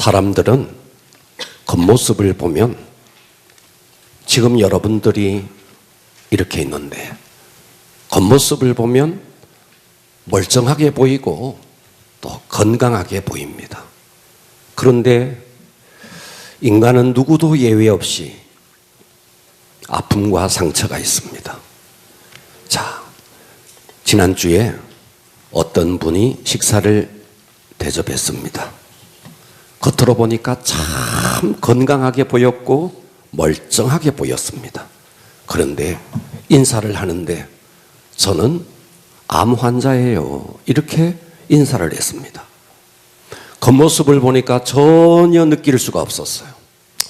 사람들은 겉모습을 보면 지금 여러분들이 이렇게 있는데 겉모습을 보면 멀쩡하게 보이고 또 건강하게 보입니다. 그런데 인간은 누구도 예외 없이 아픔과 상처가 있습니다. 자, 지난주에 어떤 분이 식사를 대접했습니다. 겉으로 보니까 참 건강하게 보였고 멀쩡하게 보였습니다. 그런데 인사를 하는데 저는 암 환자예요, 이렇게 인사를 했습니다. 겉모습을 보니까 전혀 느낄 수가 없었어요.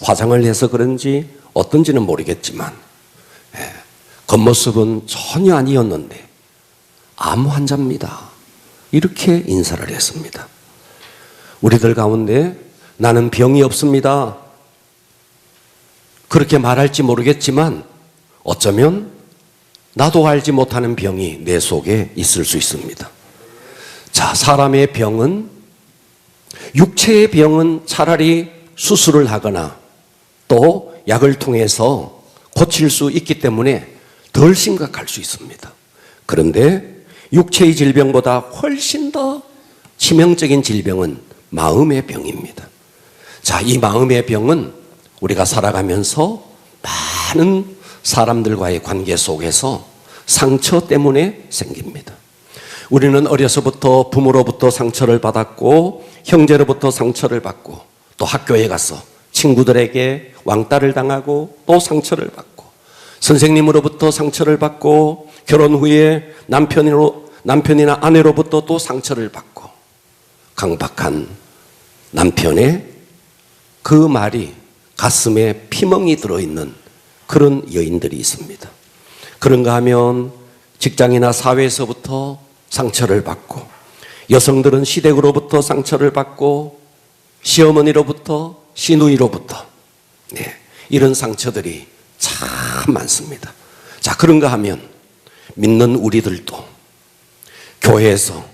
화장을 해서 그런지 어떤지는 모르겠지만 겉모습은 전혀 아니었는데 암 환자입니다, 이렇게 인사를 했습니다. 우리들 가운데 나는 병이 없습니다, 그렇게 말할지 모르겠지만 어쩌면 나도 알지 못하는 병이 내 속에 있을 수 있습니다. 자, 사람의 병은, 육체의 병은 차라리 수술을 하거나 또 약을 통해서 고칠 수 있기 때문에 덜 심각할 수 있습니다. 그런데 육체의 질병보다 훨씬 더 치명적인 질병은 마음의 병입니다. 자, 이 마음의 병은 우리가 살아가면서 많은 사람들과의 관계 속에서 상처 때문에 생깁니다. 우리는 어려서부터 부모로부터 상처를 받았고 형제로부터 상처를 받고 또 학교에 가서 친구들에게 왕따를 당하고 또 상처를 받고 선생님으로부터 상처를 받고 결혼 후에 남편이나 아내로부터 또 상처를 받고 강박한 남편의 그 말이 가슴에 피멍이 들어있는 그런 여인들이 있습니다. 그런가 하면 직장이나 사회에서부터 상처를 받고 여성들은 시댁으로부터 상처를 받고 시어머니로부터 시누이로부터 이런 상처들이 참 많습니다. 자, 그런가 하면 믿는 우리들도 교회에서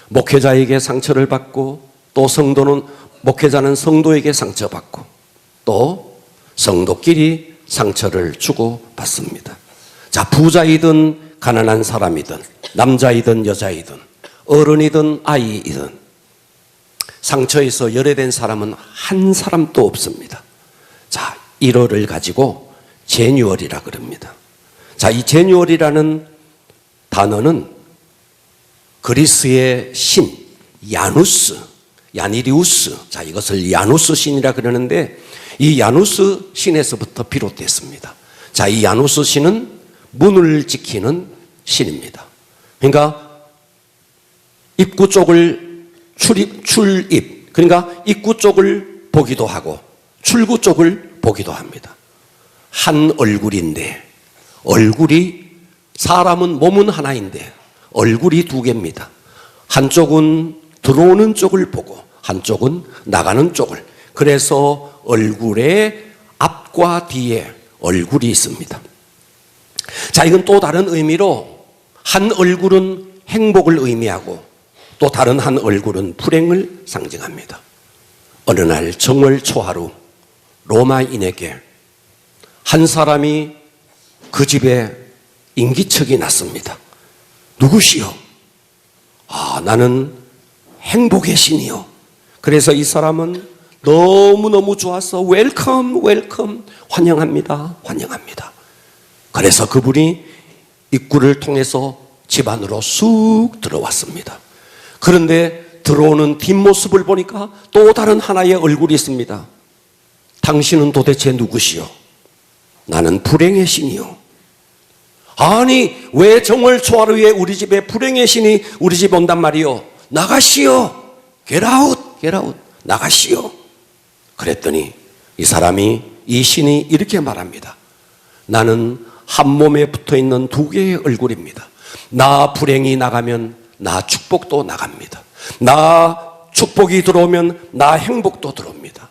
목회자에게 상처를 받고 또 목회자는 성도에게 상처받고 또 성도끼리 상처를 주고받습니다. 자, 부자이든 가난한 사람이든 남자이든 여자이든 어른이든 아이이든 상처에서 열애된 사람은 한 사람도 없습니다. 자, 1월을 가지고 제뉴얼이라 그럽니다. 자, 이 제뉴얼이라는 단어는 그리스의 신 야니리우스, 자, 이것을 야누스 신이라 그러는데 이 야누스 신에서부터 비롯됐습니다. 자, 이 야누스 신은 문을 지키는 신입니다. 그러니까 입구 쪽을 출입, 그러니까 입구 쪽을 보기도 하고 출구 쪽을 보기도 합니다. 한 얼굴인데 사람은 몸은 하나인데 얼굴이 두 개입니다. 한쪽은 들어오는 쪽을 보고 한쪽은 나가는 쪽을, 그래서 얼굴의 앞과 뒤에 얼굴이 있습니다. 자, 이건 또 다른 의미로 한 얼굴은 행복을 의미하고 또 다른 한 얼굴은 불행을 상징합니다. 어느 날 정월 초하루 로마인에게 한 사람이 그 집에 인기척이 났습니다. 누구시오? 나는 행복의 신이요. 그래서 이 사람은 너무너무 좋아서 웰컴 환영합니다. 그래서 그분이 입구를 통해서 집 안으로 쑥 들어왔습니다. 그런데 들어오는 뒷모습을 보니까 또 다른 하나의 얼굴이 있습니다. 당신은 도대체 누구시오? 나는 불행의 신이요. 아니, 왜 정월 초하루에 우리 집에 불행의 신이 우리 집 온단 말이요? 나가시오. Get out. 나가시오. 그랬더니 이 신이 이렇게 말합니다. 나는 한 몸에 붙어있는 두 개의 얼굴입니다. 나 불행이 나가면 나 축복도 나갑니다. 나 축복이 들어오면 나 행복도 들어옵니다.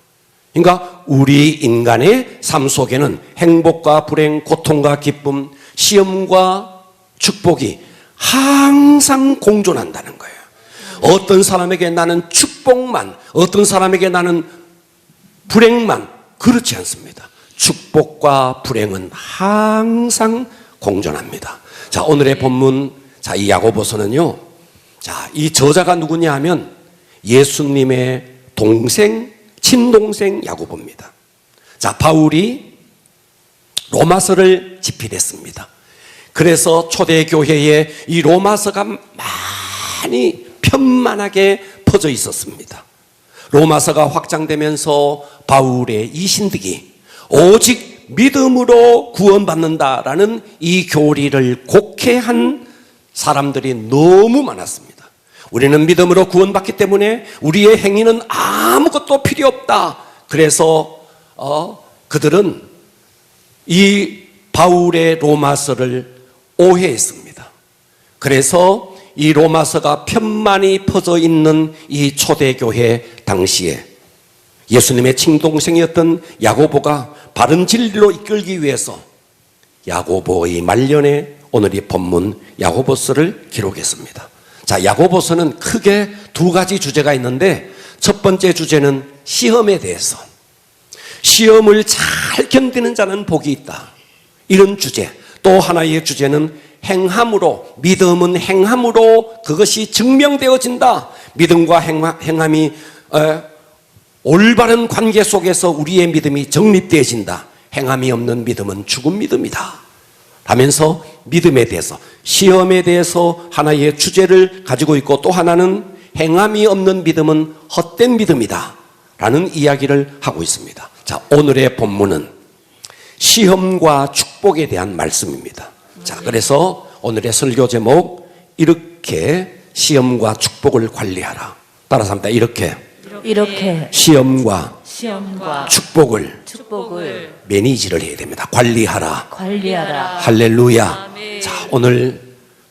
그러니까 우리 인간의 삶 속에는 행복과 불행, 고통과 기쁨, 시험과 축복이 항상 공존한다는 거예요. 어떤 사람에게 나는 축복만, 어떤 사람에게 나는 불행만, 그렇지 않습니다. 축복과 불행은 항상 공존합니다. 자, 오늘의 본문, 자, 이 야고보서는요, 자, 이 저자가 누구냐 하면 예수님의 동생, 친동생 야고보입니다. 자, 바울이 로마서를 집필했습니다. 그래서 초대교회에 이 로마서가 많이 편만하게 퍼져 있었습니다. 로마서가 확장되면서 바울의 이 신득이 오직 믿음으로 구원받는다라는 이 교리를 곡해한 사람들이 너무 많았습니다. 우리는 믿음으로 구원받기 때문에 우리의 행위는 아무것도 필요 없다. 그래서 그들은 이 바울의 로마서를 오해했습니다. 그래서 이 로마서가 편만이 퍼져 있는 이 초대교회 당시에 예수님의 친동생이었던 야고보가 바른 진리로 이끌기 위해서 야고보의 말년에 오늘 이 본문 야고보서를 기록했습니다. 자, 야고보서는 크게 두 가지 주제가 있는데 첫 번째 주제는 시험에 대해서, 시험을 잘 견디는 자는 복이 있다, 이런 주제. 또 하나의 주제는 행함으로, 믿음은 행함으로 그것이 증명되어진다. 믿음과 행함이 올바른 관계 속에서 우리의 믿음이 정립되어진다. 행함이 없는 믿음은 죽은 믿음이다 하면서 믿음에 대해서, 시험에 대해서 하나의 주제를 가지고 있고, 또 하나는 행함이 없는 믿음은 헛된 믿음이다 라는 이야기를 하고 있습니다. 자, 오늘의 본문은 시험과 축복에 대한 말씀입니다. 자, 그래서 오늘의 설교 제목, 이렇게 시험과 축복을 관리하라. 따라서 합니다. 이렇게 시험과 축복을 매니지를 해야 됩니다. 관리하라. 할렐루야. 아멘. 자, 오늘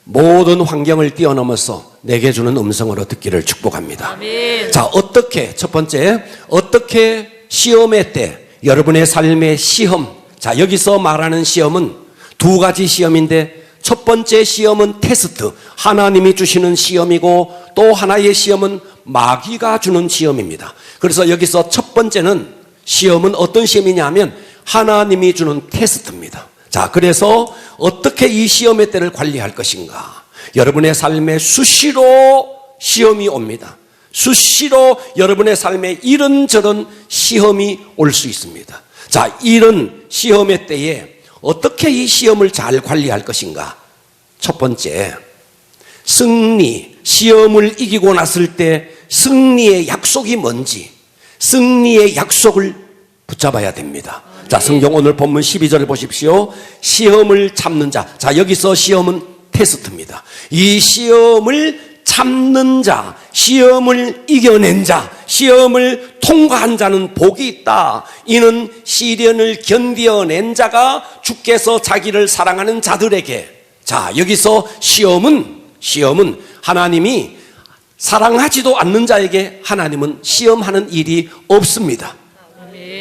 모든 환경을 뛰어넘어서 내게 주는 음성으로 듣기를 축복합니다. 아멘. 자, 어떻게, 첫 번째, 어떻게 시험의 때, 여러분의 삶의 시험, 자, 여기서 말하는 시험은 두 가지 시험인데, 첫 번째 시험은 테스트, 하나님이 주시는 시험이고, 또 하나의 시험은 마귀가 주는 시험입니다. 그래서 여기서 첫 번째는, 시험은 어떤 시험이냐 하면 하나님이 주는 테스트입니다. 자, 그래서 어떻게 이 시험의 때를 관리할 것인가? 여러분의 삶에 수시로 시험이 옵니다. 수시로 여러분의 삶에 이런저런 시험이 올 수 있습니다. 자, 이런 시험의 때에 어떻게 이 시험을 잘 관리할 것인가? 첫 번째, 승리, 시험을 이기고 났을 때 승리의 약속이 뭔지, 승리의 약속을 붙잡아야 됩니다. 자, 성경 오늘 본문 12절을 보십시오. 시험을 참는 자. 자, 여기서 시험은 테스트입니다. 이 시험을 참는 자, 시험을 이겨낸 자, 시험을 통과한 자는 복이 있다. 이는 시련을 견뎌낸 자가 주께서 자기를 사랑하는 자들에게. 자, 여기서 시험은 하나님이 사랑하지도 않는 자에게 하나님은 시험하는 일이 없습니다.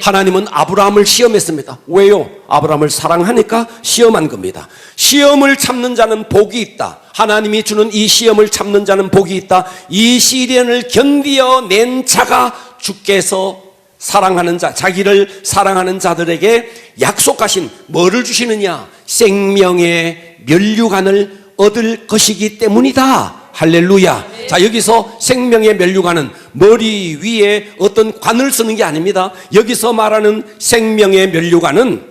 하나님은 아브라함을 시험했습니다. 왜요? 아브라함을 사랑하니까 시험한 겁니다. 시험을 참는 자는 복이 있다. 하나님이 주는 이 시험을 참는 자는 복이 있다. 이 시련을 견디어낸 자가 주께서 사랑하는 자, 자기를 사랑하는 자들에게 약속하신 뭐를 주시느냐? 생명의 면류관을 얻을 것이기 때문이다. 할렐루야. 자, 여기서 생명의 면류관은 머리 위에 어떤 관을 쓰는 게 아닙니다. 여기서 말하는 생명의 면류관은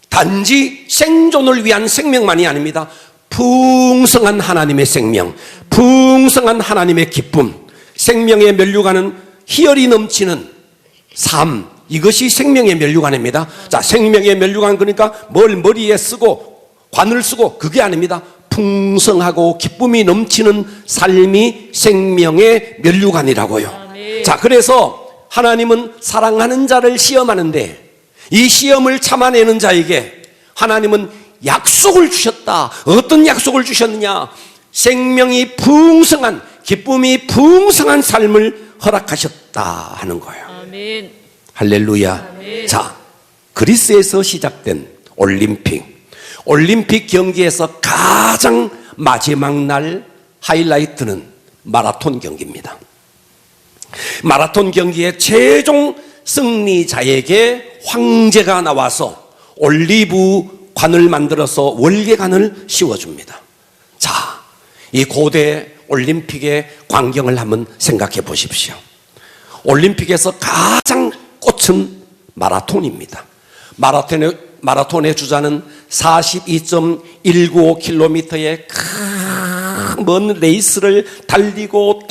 단지 생존을 위한 생명만이 아닙니다. 풍성한 하나님의 생명, 풍성한 하나님의 기쁨, 생명의 면류관은 희열이 넘치는 삶, 이것이 생명의 면류관입니다. 자, 생명의 면류관, 그러니까 뭘 머리에 쓰고 관을 쓰고 그게 아닙니다. 풍성하고 기쁨이 넘치는 삶이 생명의 면류관이라고요. 자, 그래서 하나님은 사랑하는 자를 시험하는데 이 시험을 참아내는 자에게 하나님은 약속을 주셨다. 어떤 약속을 주셨느냐? 생명이 풍성한, 기쁨이 풍성한 삶을 허락하셨다 하는 거예요. 아멘. 할렐루야. 아멘. 자, 그리스에서 시작된 올림픽 경기에서 가장 마지막 날 하이라이트는 마라톤 경기입니다. 마라톤 경기의 최종 승리자에게 황제가 나와서 올리브 관을 만들어서 월계관을 씌워줍니다. 자, 이 고대 올림픽의 광경을 한번 생각해 보십시오. 올림픽에서 가장 꽃은 마라톤입니다. 마라톤의 주자는 42.195km의 먼 레이스를 달리고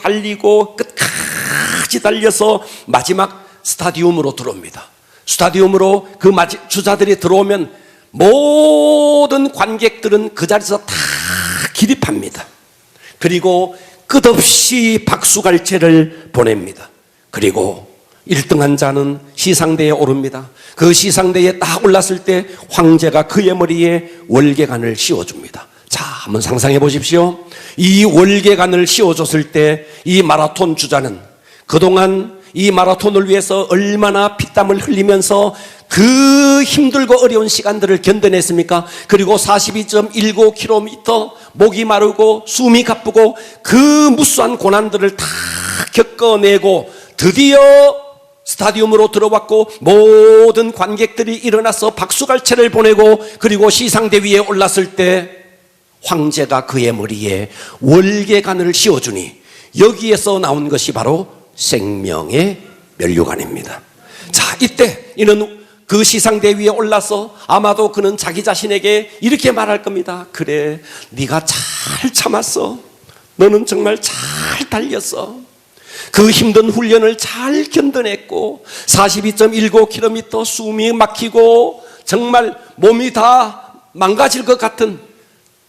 끝까지 달려서 마지막 스타디움으로 들어옵니다. 스타디움으로 그 주자들이 들어오면 모든 관객들은 그 자리에서 다 기립합니다. 그리고 끝없이 박수갈채를 보냅니다. 그리고 1등한 자는 시상대에 오릅니다. 그 시상대에 딱 올랐을 때 황제가 그의 머리에 월계관을 씌워줍니다. 자, 한번 상상해 보십시오. 이 월계관을 씌워줬을 때 이 마라톤 주자는 그동안 이 마라톤을 위해서 얼마나 피땀을 흘리면서 그 힘들고 어려운 시간들을 견뎌냈습니까? 그리고 42.195km 목이 마르고 숨이 가쁘고 그 무수한 고난들을 다 겪어내고 드디어 스타디움으로 들어왔고 모든 관객들이 일어나서 박수갈채를 보내고 그리고 시상대 위에 올랐을 때 황제가 그의 머리에 월계관을 씌워주니 여기에서 나온 것이 바로 생명의 면류관입니다. 자, 이때 이는 그 시상대 위에 올라서 아마도 그는 자기 자신에게 이렇게 말할 겁니다. 그래, 네가 잘 참았어. 너는 정말 잘 달렸어. 그 힘든 훈련을 잘 견뎌냈고 42.195km 숨이 막히고 정말 몸이 다 망가질 것 같은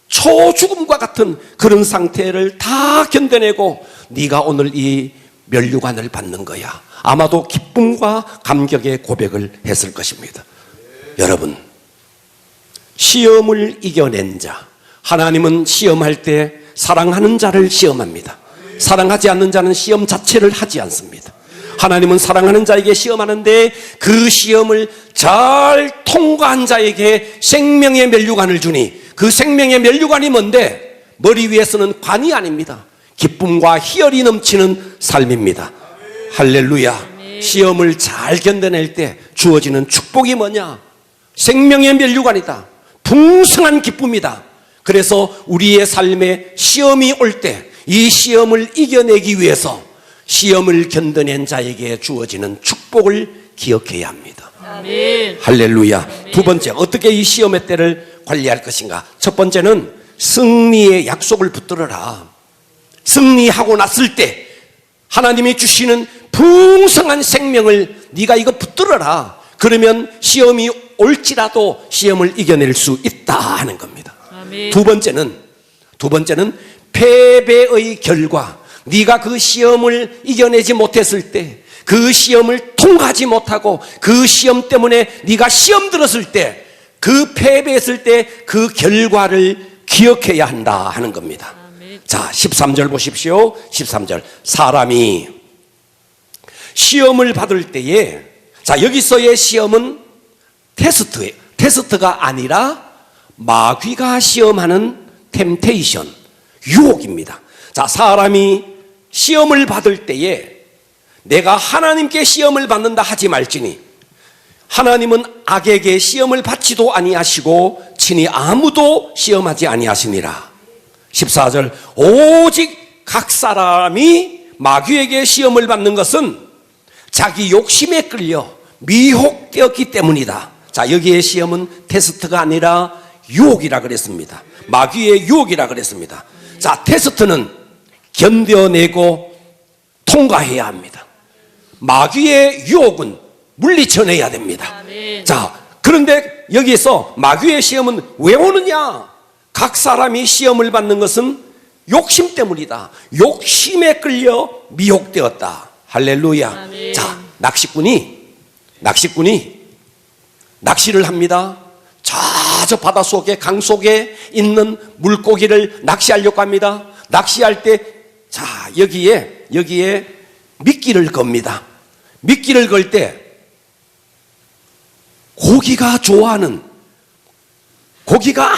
초죽음과 같은 그런 상태를 다 견뎌내고 네가 오늘 이 면류관을 받는 거야. 아마도 기쁨과 감격의 고백을 했을 것입니다. 여러분, 시험을 이겨낸 자, 하나님은 시험할 때 사랑하는 자를 시험합니다. 사랑하지 않는 자는 시험 자체를 하지 않습니다. 하나님은 사랑하는 자에게 시험하는데 그 시험을 잘 통과한 자에게 생명의 면류관을 주니 그 생명의 면류관이 뭔데? 머리 위에서는 관이 아닙니다. 기쁨과 희열이 넘치는 삶입니다. 할렐루야. 시험을 잘 견뎌낼 때 주어지는 축복이 뭐냐? 생명의 면류관이다. 풍성한 기쁨이다. 그래서 우리의 삶에 시험이 올 때 이 시험을 이겨내기 위해서 시험을 견뎌낸 자에게 주어지는 축복을 기억해야 합니다. 아멘. 할렐루야. 아멘. 두 번째, 어떻게 이 시험의 때를 관리할 것인가? 첫 번째는 승리의 약속을 붙들어라. 승리하고 났을 때 하나님이 주시는 풍성한 생명을 네가 이거 붙들어라. 그러면 시험이 올지라도 시험을 이겨낼 수 있다 하는 겁니다. 아멘. 두 번째는 패배의 결과, 네가 그 시험을 이겨내지 못했을 때, 그 시험을 통과하지 못하고 그 시험 때문에 네가 시험 들었을 때, 그 패배했을 때 그 결과를 기억해야 한다 하는 겁니다. 아멘. 자, 13절 보십시오. 13절. 사람이 시험을 받을 때에, 자, 여기서의 시험은 테스트가 아니라 마귀가 시험하는 템테이션, 유혹입니다. 자, 사람이 시험을 받을 때에 내가 하나님께 시험을 받는다 하지 말지니 하나님은 악에게 시험을 받지도 아니하시고 친히 아무도 시험하지 아니하시니라. 14절. 오직 각 사람이 마귀에게 시험을 받는 것은 자기 욕심에 끌려 미혹되었기 때문이다. 자, 여기에 시험은 테스트가 아니라 유혹이라 그랬습니다. 마귀의 유혹이라 그랬습니다. 자, 테스트는 견뎌내고 통과해야 합니다. 마귀의 유혹은 물리쳐내야 됩니다. 아멘. 자, 그런데 여기에서 마귀의 시험은 왜 오느냐? 각 사람이 시험을 받는 것은 욕심 때문이다. 욕심에 끌려 미혹되었다. 할렐루야. 아멘. 자, 낚시꾼이 낚시를 합니다. 저 바다 속에, 강 속에 있는 물고기를 낚시하려고 합니다. 낚시할 때, 자, 여기에 미끼를 겁니다. 미끼를 걸 때, 고기가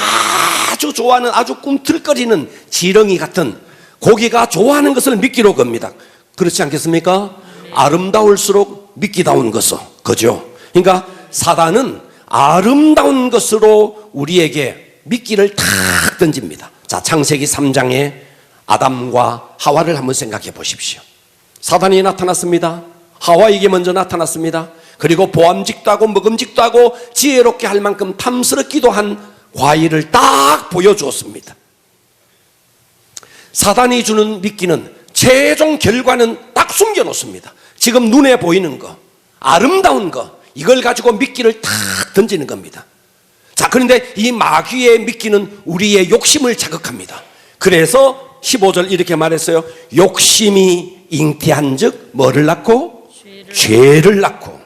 아주 좋아하는 아주 꿈틀거리는 지렁이 같은 고기가 좋아하는 것을 미끼로 겁니다. 그렇지 않겠습니까? 아름다울수록 미끼다운 것을 거죠. 그러니까 사단은 아름다운 것으로 우리에게 미끼를 탁 던집니다. 자, 창세기 3장에 아담과 하와를 한번 생각해 보십시오. 사단이 나타났습니다. 하와에게 먼저 나타났습니다. 그리고 보암직도 하고 먹음직도 하고 지혜롭게 할 만큼 탐스럽기도 한 과일을 딱 보여주었습니다. 사단이 주는 미끼는 최종 결과는 딱 숨겨놓습니다. 지금 눈에 보이는 거, 아름다운 거, 이걸 가지고 미끼를 탁 던지는 겁니다. 자, 그런데 이 마귀의 미끼는 우리의 욕심을 자극합니다. 그래서 15절 이렇게 말했어요. 욕심이 잉태한 즉 뭐를 낳고? 죄를 낳고.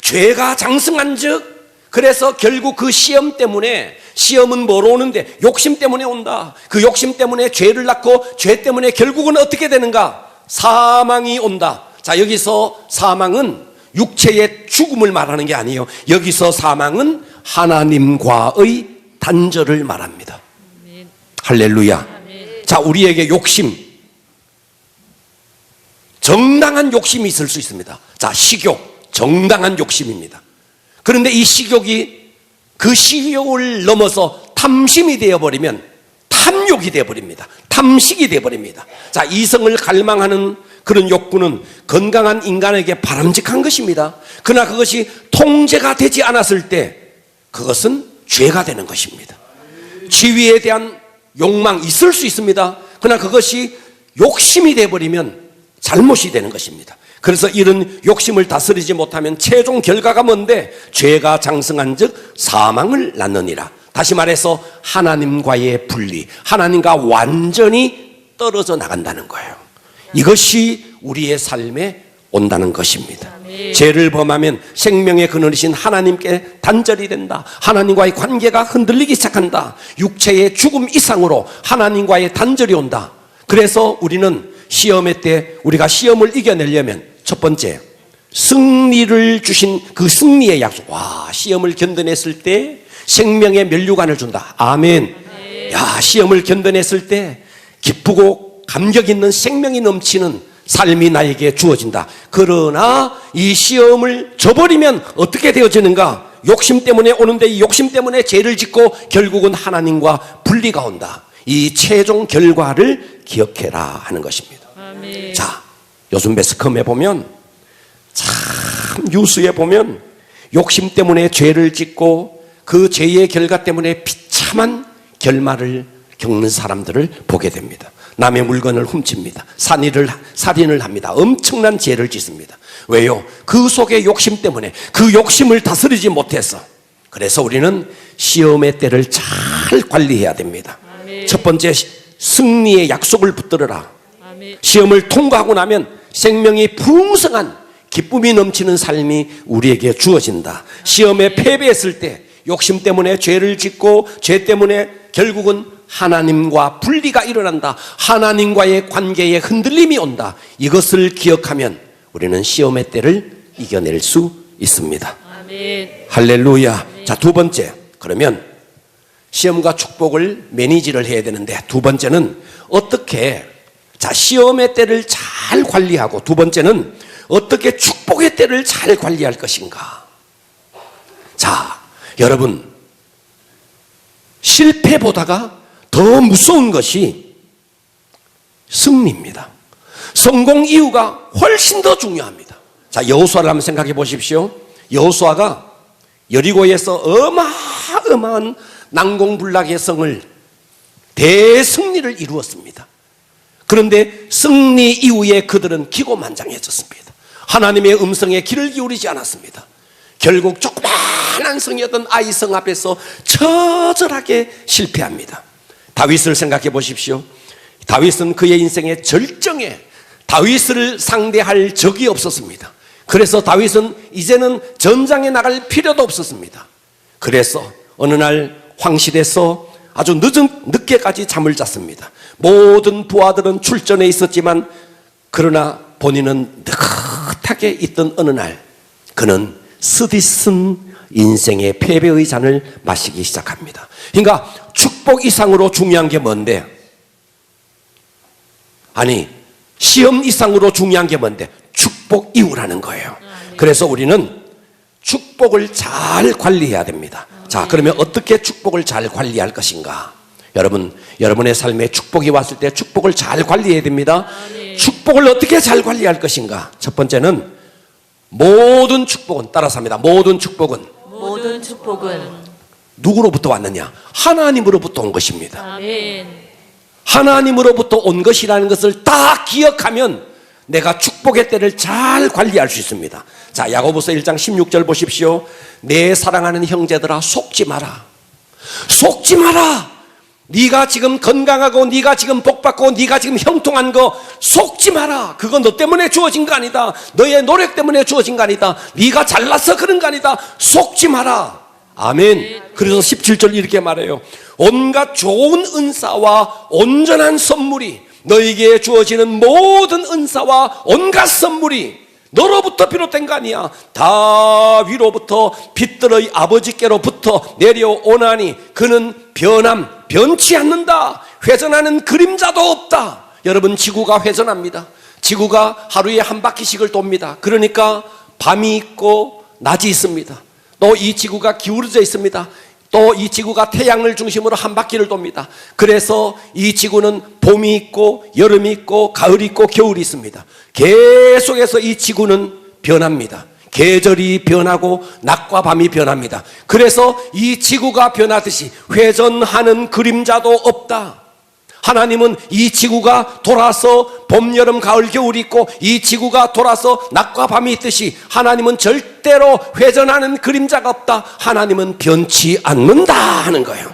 죄가 장성한 즉, 그래서 결국 그 시험 때문에, 시험은 뭐로 오는데? 욕심 때문에 온다. 그 욕심 때문에 죄를 낳고, 죄 때문에 결국은 어떻게 되는가? 사망이 온다. 자, 여기서 사망은 육체의 죽음을 말하는 게 아니에요. 여기서 사망은 하나님과의 단절을 말합니다. 할렐루야. 자, 우리에게 욕심, 정당한 욕심이 있을 수 있습니다. 자, 식욕, 정당한 욕심입니다. 그런데 이 식욕이 그 식욕을 넘어서 탐심이 되어버리면 탐욕이 되어버립니다. 탐식이 되어버립니다. 자, 이성을 갈망하는 그런 욕구는 건강한 인간에게 바람직한 것입니다. 그러나 그것이 통제가 되지 않았을 때 그것은 죄가 되는 것입니다. 지위에 대한 욕망 있을 수 있습니다. 그러나 그것이 욕심이 되어버리면 잘못이 되는 것입니다. 그래서 이런 욕심을 다스리지 못하면 최종 결과가 뭔데? 죄가 장성한 즉 사망을 낳느니라. 다시 말해서 하나님과의 분리, 하나님과 완전히 떨어져 나간다는 거예요. 이것이 우리의 삶에 온다는 것입니다. 죄를 범하면 생명의 그늘이신 하나님께 단절이 된다. 하나님과의 관계가 흔들리기 시작한다. 육체의 죽음 이상으로 하나님과의 단절이 온다. 그래서 우리는 시험의 때 우리가 시험을 이겨내려면 첫 번째, 승리를 주신 그 승리의 약속. 와, 시험을 견뎌냈을 때 생명의 면류관을 준다. 아멘. 야, 시험을 견뎌냈을 때 기쁘고 감격 있는 생명이 넘치는 삶이 나에게 주어진다. 그러나 이 시험을 저버리면 어떻게 되어지는가? 욕심 때문에 오는데 이 욕심 때문에 죄를 짓고 결국은 하나님과 분리가 온다. 이 최종 결과를 기억해라 하는 것입니다. 아멘. 자, 요즘 매스컴에 보면, 참 뉴스에 보면 욕심 때문에 죄를 짓고 그 죄의 결과 때문에 비참한 결말을 겪는 사람들을 보게 됩니다. 남의 물건을 훔칩니다. 살인을 합니다. 엄청난 죄를 짓습니다. 왜요? 그 속의 욕심 때문에, 그 욕심을 다스리지 못해서. 그래서 우리는 시험의 때를 잘 관리해야 됩니다. 아멘. 첫 번째, 승리의 약속을 붙들어라. 아멘. 시험을 통과하고 나면 생명이 풍성한 기쁨이 넘치는 삶이 우리에게 주어진다. 시험에 패배했을 때 욕심 때문에 죄를 짓고 죄 때문에 결국은 하나님과 분리가 일어난다. 하나님과의 관계에 흔들림이 온다. 이것을 기억하면 우리는 시험의 때를 이겨낼 수 있습니다. 아멘. 할렐루야. 아멘. 자, 두 번째, 그러면 시험과 축복을 매니지를 해야 되는데, 두 번째는 어떻게, 자, 시험의 때를 잘 관리하고, 두 번째는 어떻게 축복의 때를 잘 관리할 것인가. 자, 여러분, 실패보다가 더 무서운 것이 승리입니다. 성공 이유가 훨씬 더 중요합니다. 자, 여호수아를 한번 생각해 보십시오. 여호수아가 여리고에서 어마어마한 난공불락의 성을 대승리를 이루었습니다. 그런데 승리 이후에 그들은 기고만장해졌습니다. 하나님의 음성에 귀를 기울이지 않았습니다. 결국 조그마한 성이었던 아이성 앞에서 처절하게 실패합니다. 다윗을 생각해 보십시오. 다윗은 그의 인생의 절정에 다윗을 상대할 적이 없었습니다. 그래서 다윗은 이제는 전장에 나갈 필요도 없었습니다. 그래서 어느 날 황실에서 아주 늦게까지 잠을 잤습니다. 모든 부하들은 출전해 있었지만 그러나 본인은 느긋하게 있던 어느 날 그는 스디슨 인생의 패배의 잔을 마시기 시작합니다. 그러니까 축복 이상으로 중요한 게 뭔데? 아니, 시험 이상으로 중요한 게 뭔데? 축복 이후라는 거예요. 그래서 우리는 축복을 잘 관리해야 됩니다. 자, 그러면 어떻게 축복을 잘 관리할 것인가? 여러분의 삶에 축복이 왔을 때 축복을 잘 관리해야 됩니다. 축복을 어떻게 잘 관리할 것인가? 첫 번째는 모든 축복은, 따라서 합니다. 모든 축복은 누구로부터 왔느냐? 하나님으로부터 온 것입니다. 아멘. 하나님으로부터 온 것이라는 것을 다 기억하면 내가 축복의 때를 잘 관리할 수 있습니다. 자, 야고보서 1장 16절 보십시오. 내 사랑하는 형제들아, 속지 마라. 속지 마라. 네가 지금 건강하고 네가 지금 복받고 네가 지금 형통한 거 속지 마라. 그거 너 때문에 주어진 거 아니다. 너의 노력 때문에 주어진 거 아니다. 네가 잘나서 그런 거 아니다. 속지 마라. 아멘. 그래서 17절 이렇게 말해요. 온갖 좋은 은사와 온전한 선물이, 너에게 주어지는 모든 은사와 온갖 선물이 너로부터 비롯된 거 아니야. 다 위로부터 빛들의 아버지께로부터 내려오나니 그는 변치 않는다. 회전하는 그림자도 없다. 여러분, 지구가 회전합니다. 지구가 하루에 한 바퀴씩을 돕니다. 그러니까 밤이 있고 낮이 있습니다. 또 이 지구가 기울어져 있습니다. 또 이 지구가 태양을 중심으로 한 바퀴를 돕니다. 그래서 이 지구는 봄이 있고 여름이 있고 가을이 있고 겨울이 있습니다. 계속해서 이 지구는 변합니다. 계절이 변하고 낮과 밤이 변합니다. 그래서 이 지구가 변하듯이 회전하는 그림자도 없다. 하나님은 이 지구가 돌아서 봄, 여름, 가을, 겨울이 있고 이 지구가 돌아서 낮과 밤이 있듯이 하나님은 절대로 회전하는 그림자가 없다. 하나님은 변치 않는다 하는 거예요.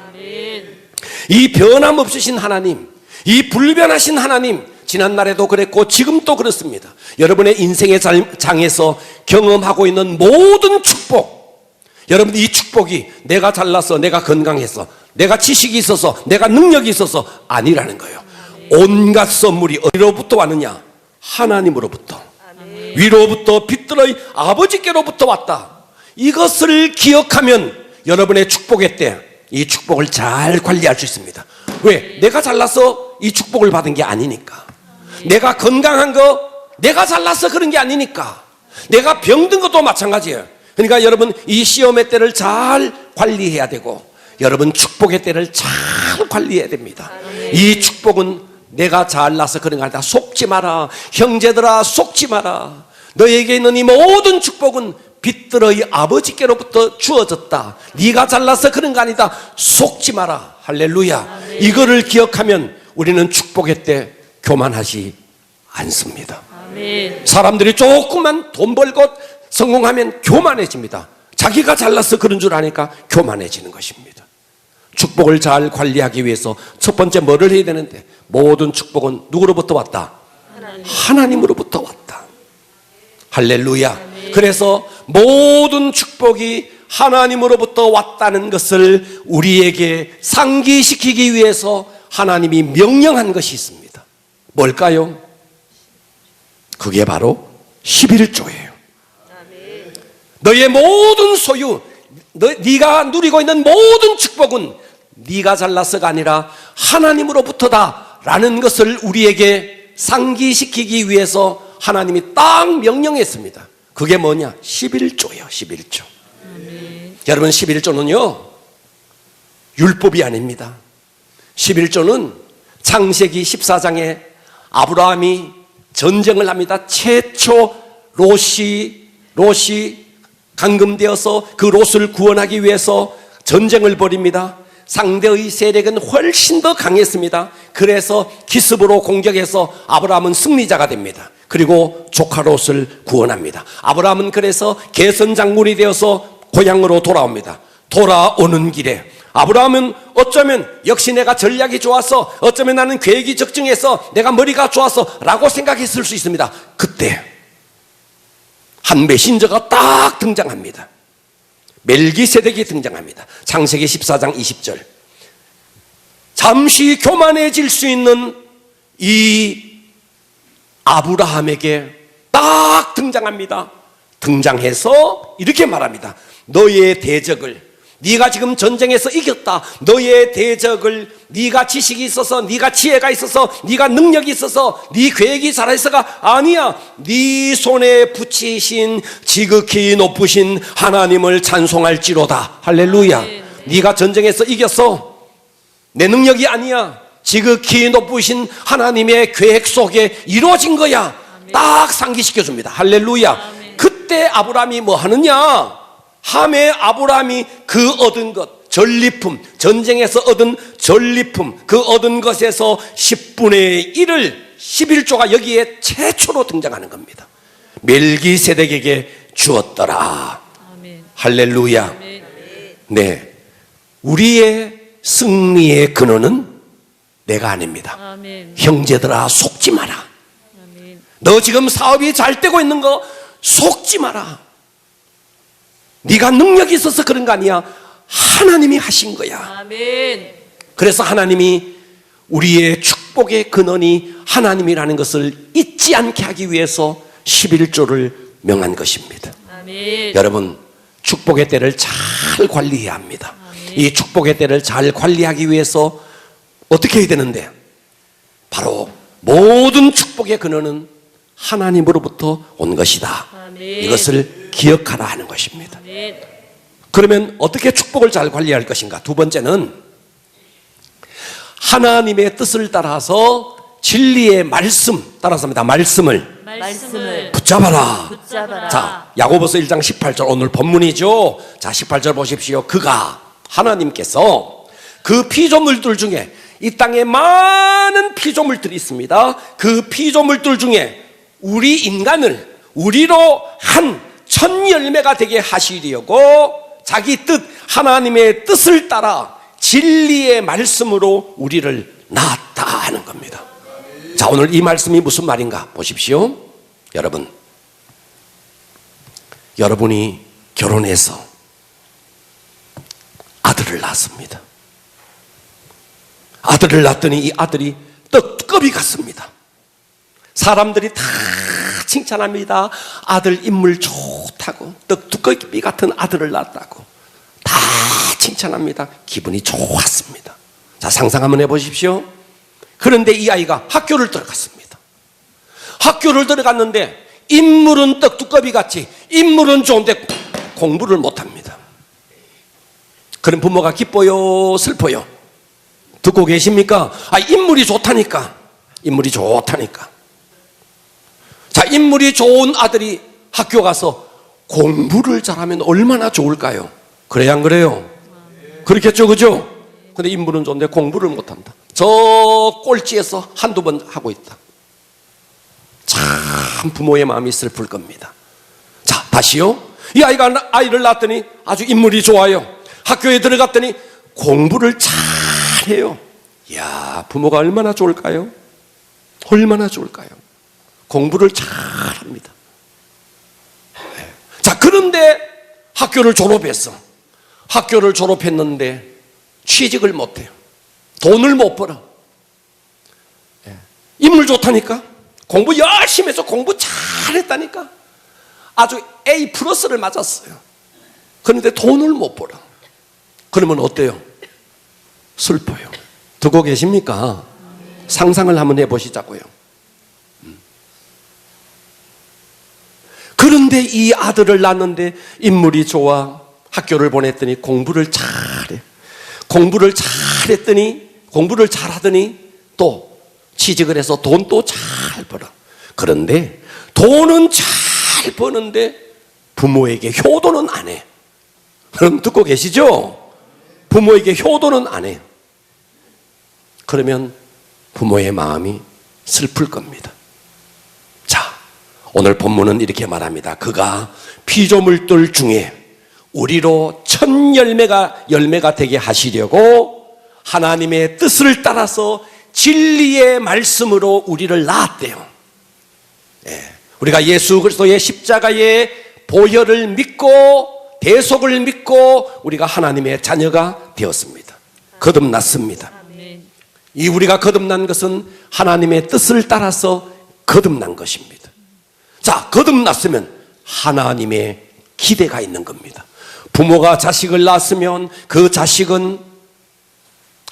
이 변함없으신 하나님, 이 불변하신 하나님, 지난날에도 그랬고 지금도 그렇습니다. 여러분의 인생의 장에서 경험하고 있는 모든 축복, 여러분 이 축복이 내가 잘나서, 내가 건강해서, 내가 지식이 있어서, 내가 능력이 있어서 아니라는 거예요. 온갖 선물이 어디로부터 왔느냐? 하나님으로부터. 위로부터 빛들의 아버지께로부터 왔다. 이것을 기억하면 여러분의 축복의 때 이 축복을 잘 관리할 수 있습니다. 왜? 내가 잘나서 이 축복을 받은 게 아니니까. 내가 건강한 거 내가 잘나서 그런 게 아니니까. 내가 병든 것도 마찬가지예요. 그러니까 여러분 이 시험의 때를 잘 관리해야 되고 여러분 축복의 때를 잘 관리해야 됩니다. 이 축복은 내가 잘나서 그런 게 아니다. 속지 마라. 형제들아, 속지 마라. 너에게 있는 이 모든 축복은 빛들의 아버지께로부터 주어졌다. 네가 잘나서 그런 거 아니다. 속지 마라. 할렐루야. 이거를 기억하면 우리는 축복의 때 교만하지 않습니다. 아멘. 사람들이 조금만 돈 벌고 성공하면 교만해집니다. 자기가 잘나서 그런 줄 아니까 교만해지는 것입니다. 축복을 잘 관리하기 위해서 첫 번째 뭐를 해야 되는데, 모든 축복은 누구로부터 왔다? 하나님으로부터 왔다. 할렐루야. 그래서 모든 축복이 하나님으로부터 왔다는 것을 우리에게 상기시키기 위해서 하나님이 명령한 것이 있습니다. 뭘까요? 그게 바로 11조예요. 너의 모든 소유, 네가 누리고 있는 모든 축복은 네가 잘나서가 아니라 하나님으로부터다 라는 것을 우리에게 상기시키기 위해서 하나님이 딱 명령했습니다. 그게 뭐냐? 11조예요. 11조. 여러분 11조는요 율법이 아닙니다. 11조는 창세기 14장에 아브라함이 전쟁을 합니다. 최초 롯이 감금되어서 그 롯을 구원하기 위해서 전쟁을 벌입니다. 상대의 세력은 훨씬 더 강했습니다. 그래서 기습으로 공격해서 아브라함은 승리자가 됩니다. 그리고 조카 롯을 구원합니다. 아브라함은 그래서 개선 장군이 되어서 고향으로 돌아옵니다. 돌아오는 길에 아브라함은 어쩌면 역시 내가 전략이 좋아서, 어쩌면 나는 계획이 적정해서, 내가 머리가 좋아서 라고 생각했을 수 있습니다. 그때 한 메신저가 딱 등장합니다. 멜기세덱이 등장합니다. 창세기 14장 20절. 잠시 교만해질 수 있는 이 아브라함에게 딱 등장합니다. 등장해서 이렇게 말합니다. 너의 대적을 네가 지금 전쟁에서 이겼다. 너의 대적을 네가 지식이 있어서, 네가 지혜가 있어서, 네가 능력이 있어서, 네 계획이 살아있어가 아니야. 네 손에 붙이신 지극히 높으신 하나님을 찬송할지로다. 할렐루야. 네가 전쟁에서 이겼어. 내 능력이 아니야. 지극히 높으신 하나님의 계획 속에 이루어진 거야. 딱 상기시켜 줍니다. 할렐루야. 그때 아브라함이 뭐 하느냐? 함에 아브라함이 그 얻은 것, 전리품, 전쟁에서 얻은 전리품, 그 얻은 것에서 10분의 1을 11조가 여기에 최초로 등장하는 겁니다. 멜기세덱에게 주었더라. 아멘. 할렐루야. 아멘. 네, 우리의 승리의 근원은 내가 아닙니다. 아멘. 형제들아 속지 마라. 아멘. 너 지금 사업이 잘 되고 있는 거 속지 마라. 네가 능력이 있어서 그런 거 아니야. 하나님이 하신 거야. 아멘. 그래서 하나님이 우리의 축복의 근원이 하나님이라는 것을 잊지 않게 하기 위해서 11조를 명한 것입니다. 아멘. 여러분, 축복의 때를 잘 관리해야 합니다. 아멘. 이 축복의 때를 잘 관리하기 위해서 어떻게 해야 되는데, 바로 모든 축복의 근원은 하나님으로부터 온 것이다. 아멘. 이것을 기억하라 하는 것입니다. 아멘. 그러면 어떻게 축복을 잘 관리할 것인가? 두 번째는 하나님의 뜻을 따라서 진리의 말씀 따라서입니다. 말씀을 붙잡아라. 자, 야고보서 1장 18절 오늘 본문이죠. 자, 18절 보십시오. 그가 하나님께서 그 피조물들 중에, 이 땅에 많은 피조물들이 있습니다. 그 피조물들 중에 우리 인간을 우리로 한 첫 열매가 되게 하시려고 자기 뜻, 하나님의 뜻을 따라 진리의 말씀으로 우리를 낳았다 하는 겁니다. 자, 오늘 이 말씀이 무슨 말인가 보십시오. 여러분이 결혼해서 아들을 낳았습니다. 아들을 낳았더니 이 아들이 떡두꺼비 같습니다. 사람들이 다 칭찬합니다. 아들 인물 좋다고, 떡두꺼비 같은 아들을 낳았다고 다 칭찬합니다. 기분이 좋았습니다. 자, 상상 한번 해보십시오. 그런데 이 아이가 학교를 들어갔습니다. 학교를 들어갔는데 인물은 떡두꺼비 같이, 인물은 좋은데 공부를 못합니다. 그럼 부모가 기뻐요, 슬퍼요? 듣고 계십니까? 인물이 좋다니까. 인물이 좋다니까. 자, 인물이 좋은 아들이 학교 가서 공부를 잘하면 얼마나 좋을까요? 그래야 안 그래요? 그렇겠죠, 그죠? 근데 인물은 좋은데 공부를 못한다. 저 꼴찌에서 한두 번 하고 있다. 참 부모의 마음이 슬플 겁니다. 자, 다시요. 이 아이를 낳았더니 아주 인물이 좋아요. 학교에 들어갔더니 공부를 잘해요. 이야, 부모가 얼마나 좋을까요? 얼마나 좋을까요? 공부를 잘합니다. 자, 그런데 학교를 졸업했어. 학교를 졸업했는데 취직을 못해요. 돈을 못 벌어. 인물 좋다니까. 공부 열심히 해서 공부 잘했다니까. 아주 A 플러스를 맞았어요. 그런데 돈을 못 벌어. 그러면 어때요? 슬퍼요. 듣고 계십니까? 상상을 한번 해보시자고요. 그런데 이 아들을 낳았는데 인물이 좋아. 학교를 보냈더니 공부를 잘해. 공부를 잘하더니 또 취직을 해서 돈도 잘 벌어. 그런데 돈은 잘 버는데 부모에게 효도는 안 해. 그럼 듣고 계시죠? 부모에게 효도는 안 해. 그러면 부모의 마음이 슬플 겁니다. 자, 오늘 본문은 이렇게 말합니다. 그가 피조물들 중에 우리로 첫 열매가 되게 하시려고 하나님의 뜻을 따라서 진리의 말씀으로 우리를 낳았대요. 우리가 예수 그리스도의 십자가의 보혈을 믿고 대속을 믿고 우리가 하나님의 자녀가 되었습니다. 거듭났습니다. 이 우리가 거듭난 것은 하나님의 뜻을 따라서 거듭난 것입니다. 자, 거듭났으면 하나님의 기대가 있는 겁니다. 부모가 자식을 낳았으면 그 자식은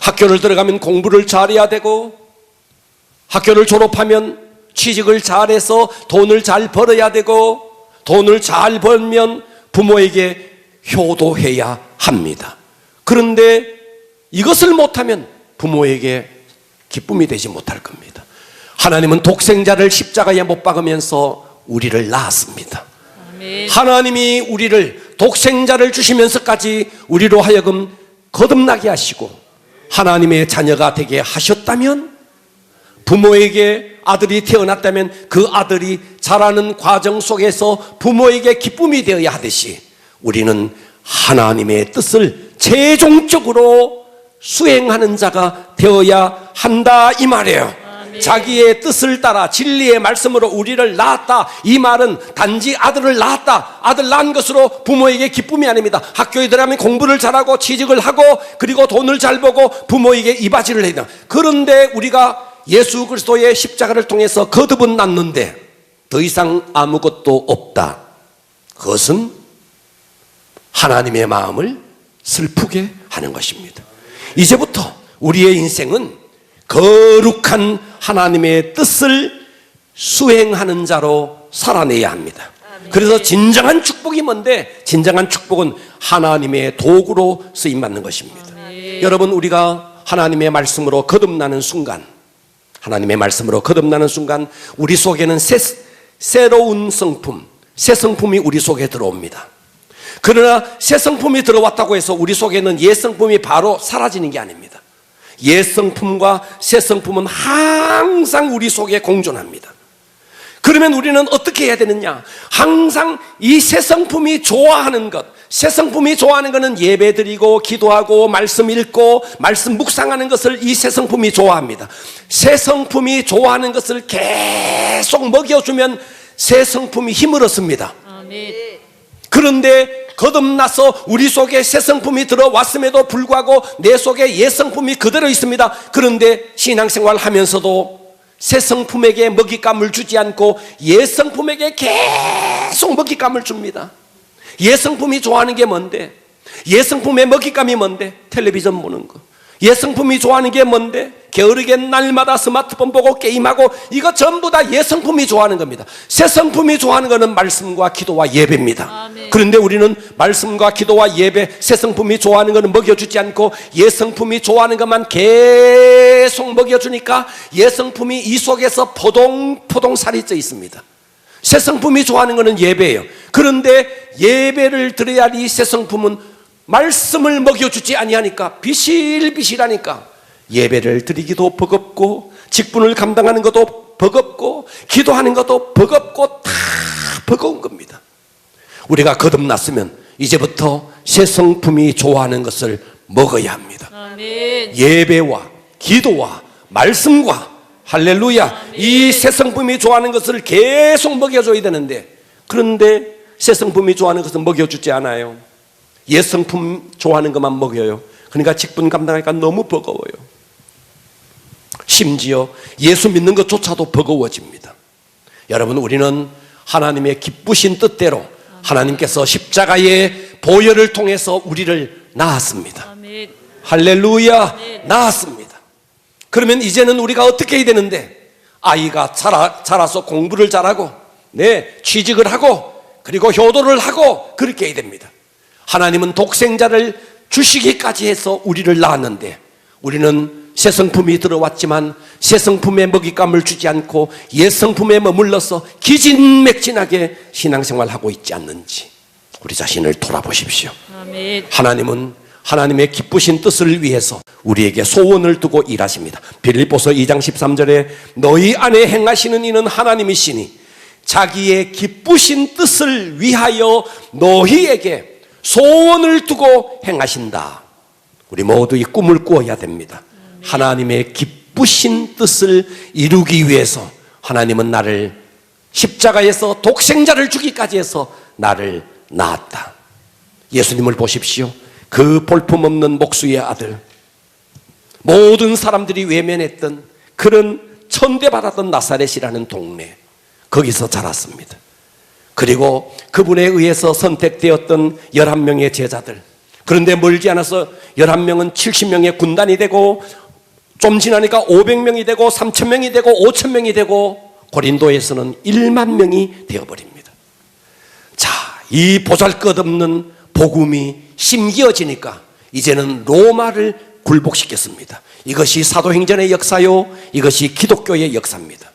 학교를 들어가면 공부를 잘해야 되고, 학교를 졸업하면 취직을 잘해서 돈을 잘 벌어야 되고, 돈을 잘 벌면 부모에게 효도해야 합니다. 그런데 이것을 못하면 부모에게 기쁨이 되지 못할 겁니다. 하나님은 독생자를 십자가에 못 박으면서 우리를 낳았습니다. 아멘. 하나님이 우리를 독생자를 주시면서까지 우리로 하여금 거듭나게 하시고 하나님의 자녀가 되게 하셨다면, 부모에게 아들이 태어났다면 그 아들이 자라는 과정 속에서 부모에게 기쁨이 되어야 하듯이 우리는 하나님의 뜻을 최종적으로 수행하는 자가 되어야 한다, 이 말이에요. 아멘. 자기의 뜻을 따라 진리의 말씀으로 우리를 낳았다, 이 말은 단지 아들을 낳았다, 아들 낳은 것으로 부모에게 기쁨이 아닙니다. 학교에 들어가면 공부를 잘하고 취직을 하고 그리고 돈을 잘 벌고 부모에게 이바지를 해야 된다. 그런데 우리가 예수 그리스도의 십자가를 통해서 거듭은 났는데 더 이상 아무것도 없다. 그것은 하나님의 마음을 슬프게 하는 것입니다. 이제부터 우리의 인생은 거룩한 하나님의 뜻을 수행하는 자로 살아내야 합니다. 그래서 진정한 축복이 뭔데? 진정한 축복은 하나님의 도구로 쓰임받는 것입니다. 여러분, 우리가 하나님의 말씀으로 거듭나는 순간, 하나님의 말씀으로 거듭나는 순간 우리 속에는 새로운 성품, 새 성품이 우리 속에 들어옵니다. 그러나 새 성품이 들어왔다고 해서 우리 속에는 옛 성품이 바로 사라지는 게 아닙니다. 옛 성품과 새 성품은 항상 우리 속에 공존합니다. 그러면 우리는 어떻게 해야 되느냐? 항상 이 새 성품이 좋아하는 것, 새 성품이 좋아하는 것은 예배 드리고 기도하고 말씀 읽고 말씀 묵상하는 것을 이 새 성품이 좋아합니다. 새 성품이 좋아하는 것을 계속 먹여주면 새 성품이 힘을 얻습니다. 아멘. 그런데 거듭나서 우리 속에 새 성품이 들어왔음에도 불구하고 내 속에 옛 성품이 그대로 있습니다. 그런데 신앙생활 하면서도 새 성품에게 먹잇감을 주지 않고 옛 성품에게 계속 먹잇감을 줍니다. 옛 성품이 좋아하는 게 뭔데? 옛 성품의 먹잇감이 뭔데? 텔레비전 보는 거. 옛 성품이 좋아하는 게 뭔데? 게으르게 날마다 스마트폰 보고 게임하고, 이거 전부 다 옛 성품이 좋아하는 겁니다. 새 성품이 좋아하는 것은 말씀과 기도와 예배입니다. 아멘. 그런데 우리는 말씀과 기도와 예배, 새 성품이 좋아하는 것은 먹여주지 않고 옛 성품이 좋아하는 것만 계속 먹여주니까 옛 성품이 이 속에서 포동포동 살이 쪄 있습니다. 새 성품이 좋아하는 것은 예배예요. 그런데 예배를 드려야 할 이 새 성품은 말씀을 먹여주지 아니하니까, 비실비실하니까 예배를 드리기도 버겁고 직분을 감당하는 것도 버겁고 기도하는 것도 버겁고 다 버거운 겁니다. 우리가 거듭났으면 이제부터 새 성품이 좋아하는 것을 먹어야 합니다. 아멘. 예배와 기도와 말씀과, 할렐루야, 아멘. 이 새 성품이 좋아하는 것을 계속 먹여줘야 되는데, 그런데 새 성품이 좋아하는 것은 먹여주지 않아요. 옛 성품 좋아하는 것만 먹여요. 그러니까 직분 감당하니까 너무 버거워요. 심지어 예수 믿는 것조차도 버거워집니다. 여러분, 우리는 하나님의 기쁘신 뜻대로 하나님께서 십자가의 보혈을 통해서 우리를 낳았습니다. 아멘. 할렐루야. 아멘. 낳았습니다. 그러면 이제는 우리가 어떻게 해야 되는데, 아이가 자라서 공부를 잘하고 취직을 하고 그리고 효도를 하고 그렇게 해야 됩니다. 하나님은 독생자를 주시기까지 해서 우리를 낳았는데, 우리는 새 성품이 들어왔지만 새 성품의 먹잇감을 주지 않고 옛 성품에 머물러서 기진맥진하게 신앙생활하고 있지 않는지 우리 자신을 돌아보십시오. 아멘. 하나님은 하나님의 기쁘신 뜻을 위해서 우리에게 소원을 두고 일하십니다. 빌립보서 2장 13절에 너희 안에 행하시는 이는 하나님이시니 자기의 기쁘신 뜻을 위하여 너희에게 소원을 두고 행하신다. 우리 모두 이 꿈을 꾸어야 됩니다. 하나님의 기쁘신 뜻을 이루기 위해서 하나님은 나를 십자가에서 독생자를 주기까지 해서 나를 낳았다. 예수님을 보십시오. 그 볼품없는 목수의 아들, 모든 사람들이 외면했던 그런 천대받았던 나사렛이라는 동네, 거기서 자랐습니다. 그리고 그분에 의해서 선택되었던 11명의 제자들. 그런데 멀지 않아서 11명은 70명의 군단이 되고 좀 지나니까 500명이 되고 3,000명이 되고 5,000명이 되고 고린도에서는 1만 명이 되어버립니다. 자, 이 보잘것없는 복음이 심기어지니까 이제는 로마를 굴복시켰습니다. 이것이 사도행전의 역사요, 이것이 기독교의 역사입니다.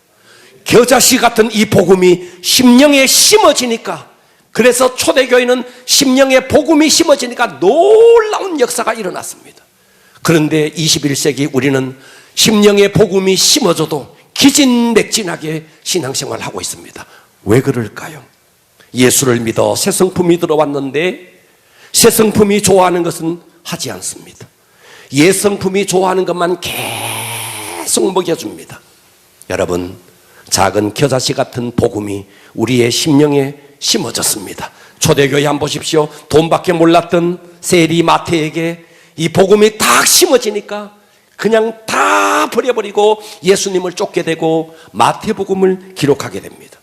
겨자씨 같은 이 복음이 심령에 심어지니까, 그래서 초대교회는 심령에 복음이 심어지니까 놀라운 역사가 일어났습니다. 그런데 21세기 우리는 심령에 복음이 심어져도 기진맥진하게 신앙생활을 하고 있습니다. 왜 그럴까요? 예수를 믿어 새 성품이 들어왔는데 새 성품이 좋아하는 것은 하지 않습니다. 옛 성품이 좋아하는 것만 계속 먹여줍니다. 여러분, 작은 겨자씨 같은 복음이 우리의 심령에 심어졌습니다. 초대교회 한번 보십시오. 돈밖에 몰랐던 세리 마태에게 이 복음이 딱 심어지니까 그냥 다 버려버리고 예수님을 쫓게 되고 마태복음을 기록하게 됩니다.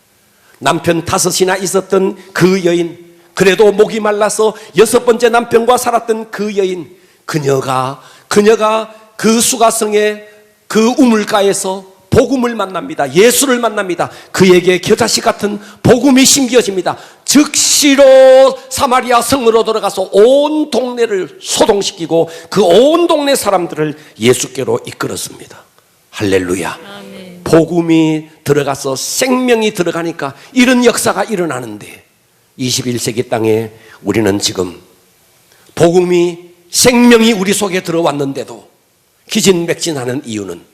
남편 5이나 있었던 그 여인, 그래도 목이 말라서 6번째 남편과 살았던 그 여인, 그녀가 그 수가성의 그 우물가에서 복음을 만납니다. 예수를 만납니다. 그에게 겨자씨 같은 복음이 심겨집니다. 즉시로 사마리아 성으로 들어가서 온 동네를 소동시키고 그 온 동네 사람들을 예수께로 이끌었습니다. 할렐루야. 아멘. 복음이 들어가서 생명이 들어가니까 이런 역사가 일어나는데 21세기 땅에 우리는 지금 복음이 생명이 우리 속에 들어왔는데도 기진맥진하는 이유는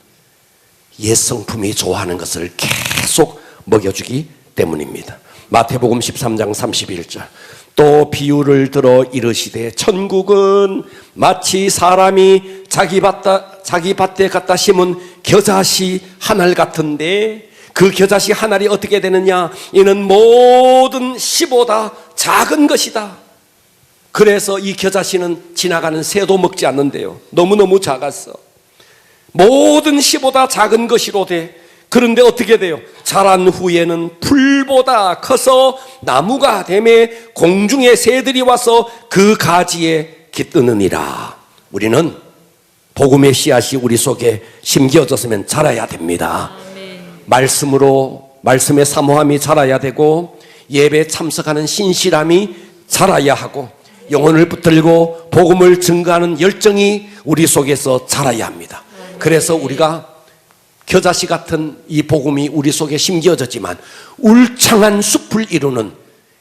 옛 성품이 좋아하는 것을 계속 먹여주기 때문입니다. 마태복음 13장 31절, 또 비유를 들어 이르시되 천국은 마치 사람이 자기 밭에 갖다 심은 겨자씨 한 알 같은데, 그 겨자씨 한 알이 어떻게 되느냐? 이는 모든 씨보다 작은 것이다. 그래서 이 겨자씨는 지나가는 새도 먹지 않는데요, 너무너무 작았어. 모든 씨보다 작은 것이로되, 그런데 어떻게 돼요? 자란 후에는 풀보다 커서 나무가 되매 공중의 새들이 와서 그 가지에 깃드느니라. 우리는 복음의 씨앗이 우리 속에 심겨졌으면 자라야 됩니다. 말씀의 사모함이 자라야 되고, 예배 참석하는 신실함이 자라야 하고, 영혼을 붙들고 복음을 증거하는 열정이 우리 속에서 자라야 합니다. 그래서 우리가 겨자씨 같은 이 복음이 우리 속에 심겨졌지만 울창한 숲을 이루는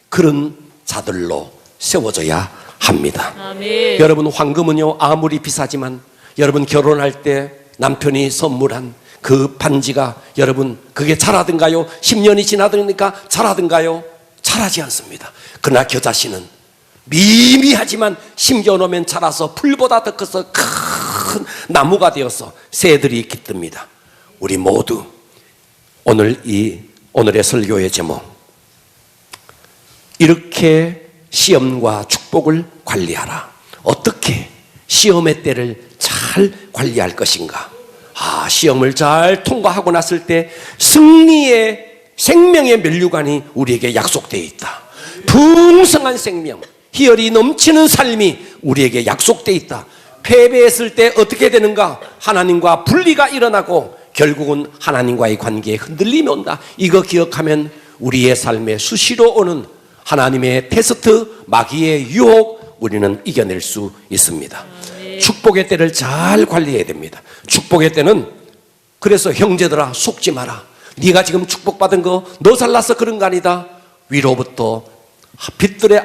그런 자들로 세워져야 합니다. 아멘. 여러분, 황금은요 아무리 비싸지만 여러분 결혼할 때 남편이 선물한 그 반지가 여러분 그게 자라든가요? 10년이 지나니까 자라든가요? 자라지 않습니다. 그러나 겨자씨는 미미하지만 심겨놓으면 자라서 풀보다 더 커서 큰 나무가 되어서 새들이 깃듭니다. 우리 모두 오늘의 설교의 제목, 이렇게 시험과 축복을 관리하라. 어떻게 시험의 때를 잘 관리할 것인가? 시험을 잘 통과하고 났을 때 승리의 생명의 면류관이 우리에게 약속되어 있다. 풍성한 생명, 희열이 넘치는 삶이 우리에게 약속되어 있다. 패배했을 때 어떻게 되는가? 하나님과 분리가 일어나고 결국은 하나님과의 관계에 흔들림이 온다. 이거 기억하면 우리의 삶에 수시로 오는 하나님의 테스트, 마귀의 유혹, 우리는 이겨낼 수 있습니다. 축복의 때를 잘 관리해야 됩니다. 축복의 때는, 그래서 형제들아 속지 마라. 네가 지금 축복받은 거 너 잘나서 그런 거 아니다. 위로부터 빛들의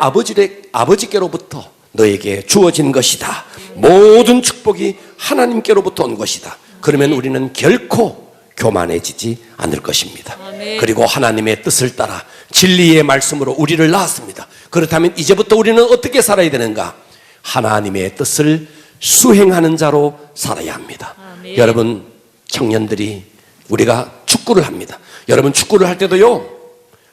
아버지께로부터 너에게 주어진 것이다. 모든 축복이 하나님께로부터 온 것이다. 그러면 우리는 결코 교만해지지 않을 것입니다. 그리고 하나님의 뜻을 따라 진리의 말씀으로 우리를 낳았습니다. 그렇다면 이제부터 우리는 어떻게 살아야 되는가? 하나님의 뜻을 수행하는 자로 살아야 합니다. 여러분, 청년들이 우리가 축구를 합니다. 여러분, 축구를 할 때도요,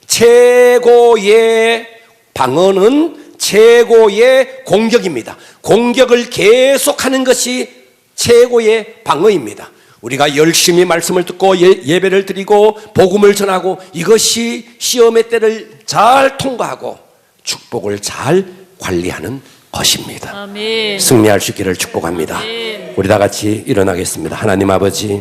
최고의 방어는 최고의 공격입니다. 공격을 계속하는 것이 최고의 방어입니다. 우리가 열심히 말씀을 듣고 예배를 드리고 복음을 전하고 이것이 시험의 때를 잘 통과하고 축복을 잘 관리하는 것입니다. 아멘. 승리할 수 있기를 축복합니다. 아멘. 우리 다 같이 일어나겠습니다. 하나님 아버지,